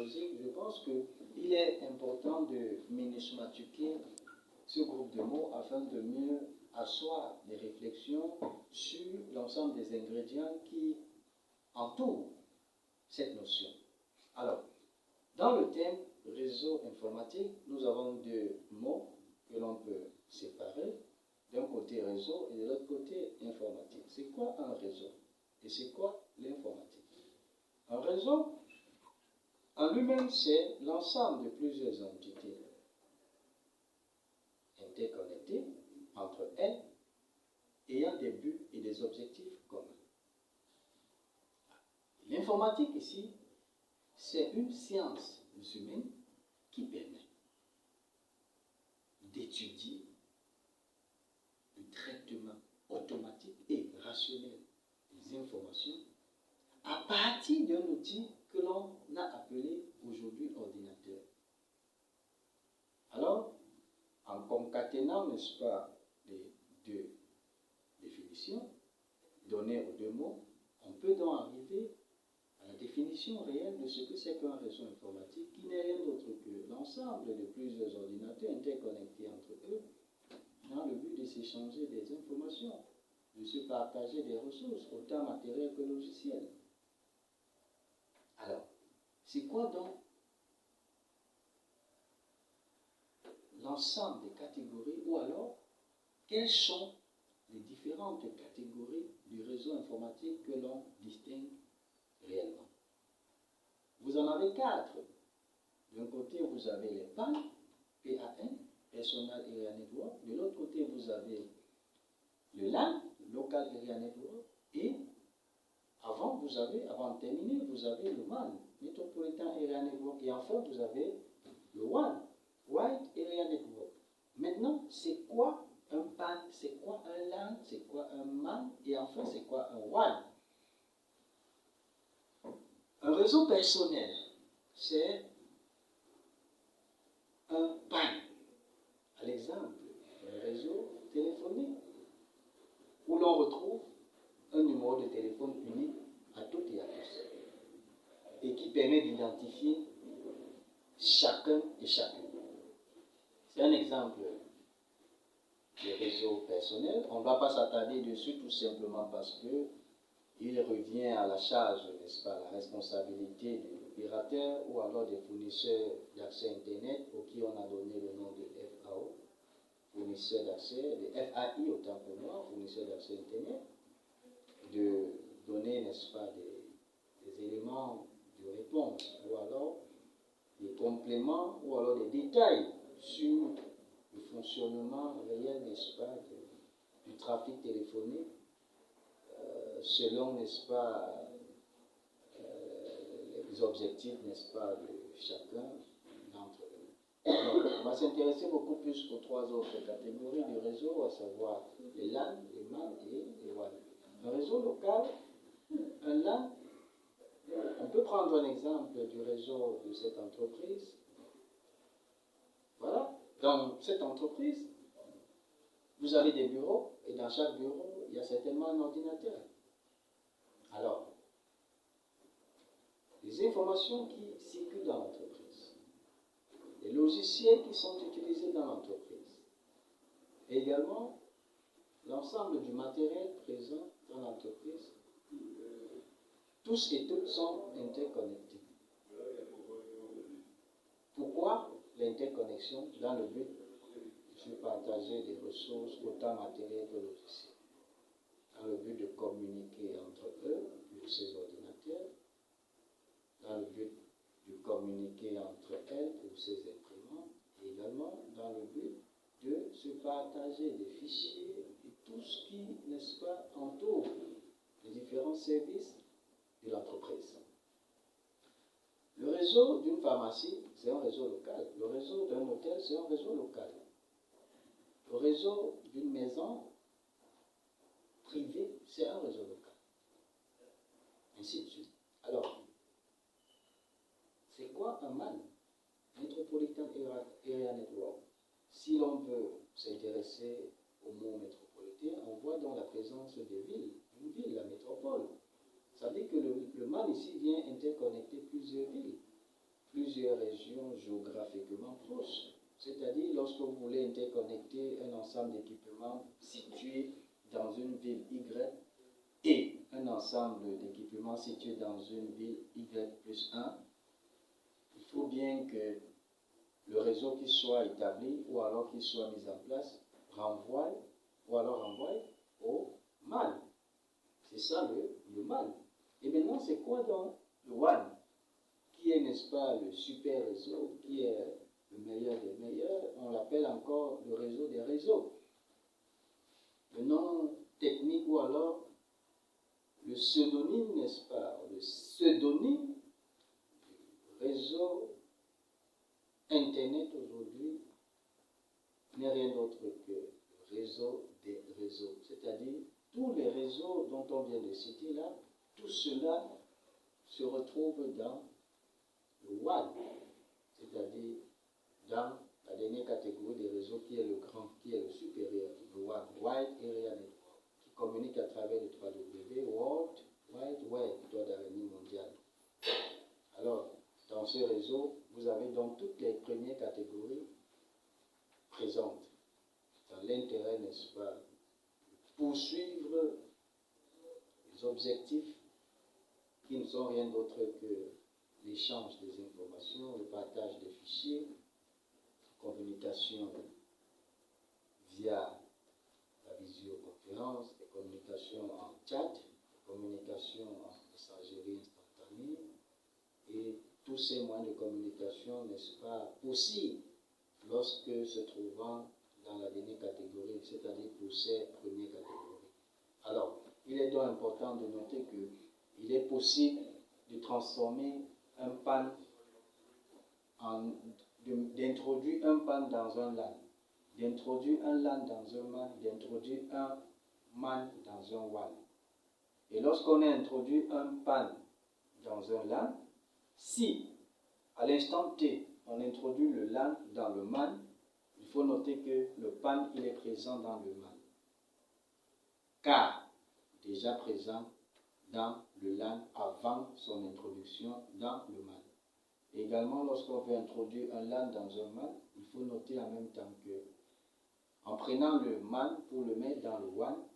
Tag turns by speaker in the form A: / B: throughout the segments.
A: technologique, je pense qu'il est important de minusmatiquer ce groupe de mots afin de mieux asseoir des réflexions sur l'ensemble des ingrédients qui entourent cette notion. Alors, dans le thème réseau informatique, nous avons deux mots que l'on peut séparer. D'un côté réseau et de l'autre côté informatique. C'est quoi un réseau? Et c'est quoi l'informatique? Un réseau, en lui-même, c'est l'ensemble de plusieurs entités interconnectées entre elles, ayant des buts et des objectifs communs. L'informatique ici, c'est une science humaine qui permet d'étudier le traitement automatique et rationnel des informations à partir d'un outil que l'on a appelé aujourd'hui ordinateur. Alors, en concaténant, n'est-ce pas, les deux définitions données aux deux mots, on peut donc arriver à la définition réelle de ce que c'est qu'un réseau informatique, qui n'est rien d'autre que l'ensemble de plusieurs ordinateurs interconnectés entre eux dans le but de s'échanger des informations, de se partager des ressources, autant matérielles que logicielles. Alors, c'est quoi donc l'ensemble des catégories, ou alors, quelles sont les différentes catégories du réseau informatique que l'on distingue réellement? Vous en avez 4. D'un côté, vous avez les PAN, PAN, Personal Area Network. De l'autre côté, vous avez le LAN, Local Area Network. Et avant de terminer, vous avez le MAN, Metropolitan Area Network. Et enfin, vous avez le WAN, Wide Area Network. Maintenant, c'est quoi un PAN? C'est quoi un LAN? C'est quoi un MAN? Et enfin, c'est quoi un WAN? Un réseau personnel, c'est un PAN. À l'exemple, un réseau téléphonique où l'on retrouve un numéro de téléphone unique à toutes et à tous et qui permet d'identifier chacun et chacune. C'est un exemple de réseau personnel. On ne va pas s'attarder dessus tout simplement parce que il revient à la charge, n'est-ce pas, la responsabilité de l'opérateur ou alors des fournisseurs d'accès Internet auxquels on a donné le nom de FAO, fournisseurs d'accès, de FAI autant pour moi, fournisseurs d'accès Internet, de donner, n'est-ce pas, des éléments de réponse ou alors des compléments ou alors des détails sur le fonctionnement réel, n'est-ce pas, du trafic téléphonique selon, n'est-ce pas, les objectifs, n'est-ce pas, de chacun d'entre eux. Alors, on va s'intéresser beaucoup plus aux 3 autres catégories du réseau, à savoir les LAN, les MAN et les WAN. Un réseau local, un LAN, on peut prendre un exemple du réseau de cette entreprise. Voilà, dans cette entreprise, vous avez des bureaux, et dans chaque bureau, il y a certainement un ordinateur. Alors, les informations qui circulent dans l'entreprise, les logiciels qui sont utilisés dans l'entreprise, et également l'ensemble du matériel présent dans l'entreprise, tous et toutes sont interconnectés. Pourquoi l'interconnexion? Dans le but de partager des ressources autant matérielles que logicielles, dans le but de communiquer entre eux, pour ces ordinateurs, dans le but de communiquer entre elles pour ces imprimantes, et également dans le but de se partager des fichiers et tout ce qui, n'est-ce pas, entoure les différents services de l'entreprise. Le réseau d'une pharmacie, c'est un réseau local. Le réseau d'un hôtel, c'est un réseau local. Le réseau d'une maison privée, c'est un réseau local. Ainsi de suite. Alors, c'est quoi un MAN? Metropolitan Area Network. Si l'on veut s'intéresser au mot métropolitain, on voit dans la présence des villes. Une ville, la métropole. Ça veut dire que le MAN ici vient interconnecter plusieurs villes, plusieurs régions géographiquement proches. C'est-à-dire, lorsque vous voulez interconnecter un ensemble d'équipements situés dans une ville Y et un ensemble d'équipements situés dans une ville Y+1, il faut bien que le réseau qui soit établi ou alors qu'il soit mis en place renvoie au MAN. C'est ça le MAN. Et maintenant, c'est quoi donc le WAN, qui est, n'est-ce pas, le super réseau, qui est le meilleur des meilleurs? On l'appelle encore le réseau des réseaux. Le nom technique ou alors le pseudonyme, n'est-ce pas, le pseudonyme du réseau Internet aujourd'hui n'est rien d'autre que le réseau des réseaux. C'est-à-dire, tous les réseaux dont on vient de citer là, tout cela se retrouve dans le WAN, c'est-à-dire dans la dernière catégorie des réseaux qui est le grand, qui est le supérieur, le WAN, Wide Area Network, qui communique à travers le 3W, World Wide Web, toit d'araignée mondiale. Alors, dans ce réseau, vous avez donc toutes les premières catégories présentes dans l'intérêt, n'est-ce pas, poursuivre les objectifs qui ne sont rien d'autre que l'échange des informations, le partage des fichiers, communication via la visioconférence, les communications en chat, les communications en messagerie instantanée et tous ces moyens de communication, n'est-ce pas, possibles lorsque se trouvant dans la dernière catégorie, c'est-à-dire pour ces premières catégories. Alors, il est donc important de noter qu'il est possible de transformer un PAN, d'introduire un PAN dans un LAN, d'introduire un LAN dans un MAN, d'introduire un MAN dans un WAN. Et lorsqu'on a introduit un PAN dans un LAN, si à l'instant T, on introduit le LAN dans le MAN, il faut noter que le PAN il est présent dans le MAN, car déjà présent dans le LAN avant son introduction dans le MAN. Et également, lorsqu'on veut introduire un LAN dans un MAN, il faut noter en même temps que, en prenant le MAN pour le mettre dans le WAN,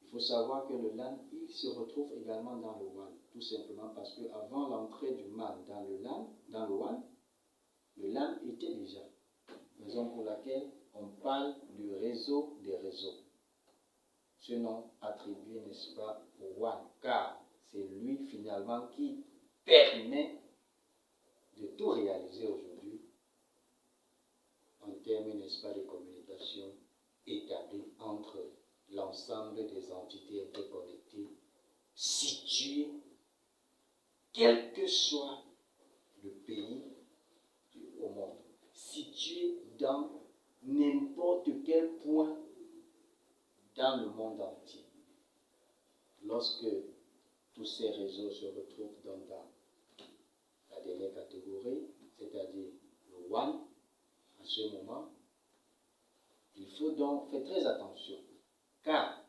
A: il faut savoir que le LAN, il se retrouve également dans le WAN, tout simplement parce qu'avant l'entrée du MAN dans le LAN, dans le WAN, le LAN était déjà. Raison pour laquelle on parle du réseau des réseaux. Ce nom attribué, n'est-ce pas, au WAN, car c'est lui finalement qui permet de tout réaliser aujourd'hui en termes, n'est-ce pas, de communication établie entre l'ensemble des entités interconnectées situées, quel que soit le pays au monde, situées dans n'importe quel point dans le monde entier. Lorsque tous ces réseaux se retrouvent dans la dernière catégorie, c'est-à-dire le WAN, à ce moment, il faut donc faire très attention, car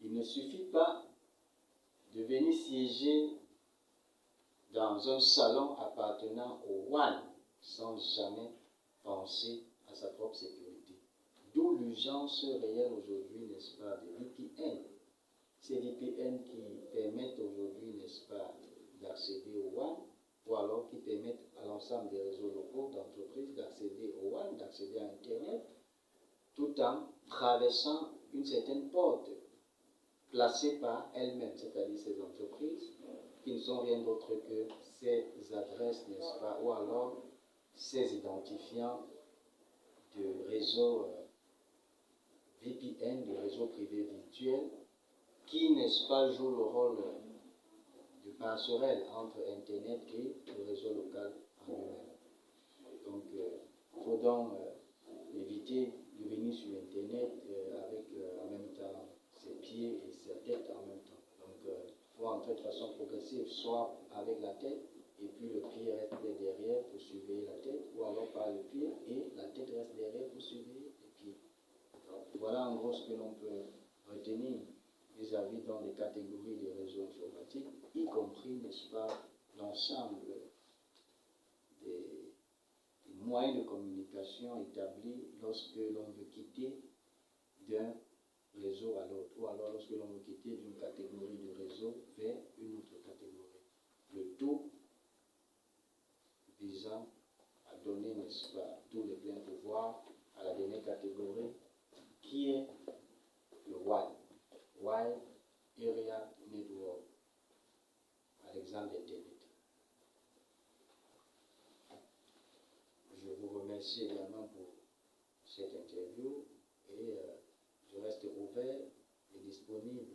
A: il ne suffit pas de venir siéger dans un salon appartenant au WAN sans jamais penser à sa propre sécurité. D'où l'urgence réelle aujourd'hui, n'est-ce pas, des VPN. Ces VPN qui permettent aujourd'hui, n'est-ce pas, d'accéder au WAN, ou alors qui permettent à l'ensemble des réseaux locaux d'entreprises d'accéder au WAN, d'accéder à Internet, tout en traversant une certaine porte placée par elles-mêmes, c'est-à-dire ces entreprises qui ne sont rien d'autre que ces adresses, n'est-ce pas, ou alors ces identifiants de réseaux VPN, de réseaux privés virtuels, qui, n'est-ce pas, jouent le rôle de passerelle entre Internet et le réseau local en lui-même. Donc, il faut donc éviter de venir sur Internet avec en même temps ses pieds et sa tête en même temps. Donc, il faut entrer de façon progressive, soit avec la tête, et puis le pied reste derrière pour surveiller la tête, ou alors par le pied, et la tête reste derrière pour surveiller les pieds. Donc, voilà en gros ce que l'on peut retenir vis-à-vis dans les catégories des réseaux informatiques, y compris, n'est-ce pas, l'ensemble moyen de communication établi lorsque l'on veut quitter d'un réseau à l'autre, ou alors lorsque l'on veut quitter d'une catégorie de réseau vers une autre catégorie. Le tout visant à donner, n'est-ce pas, tous les pleins pouvoirs à la dernière catégorie qui est le Wide Area Network, à l'exemple d'Internet. Je vous remercie également pour cette interview et je reste ouvert et disponible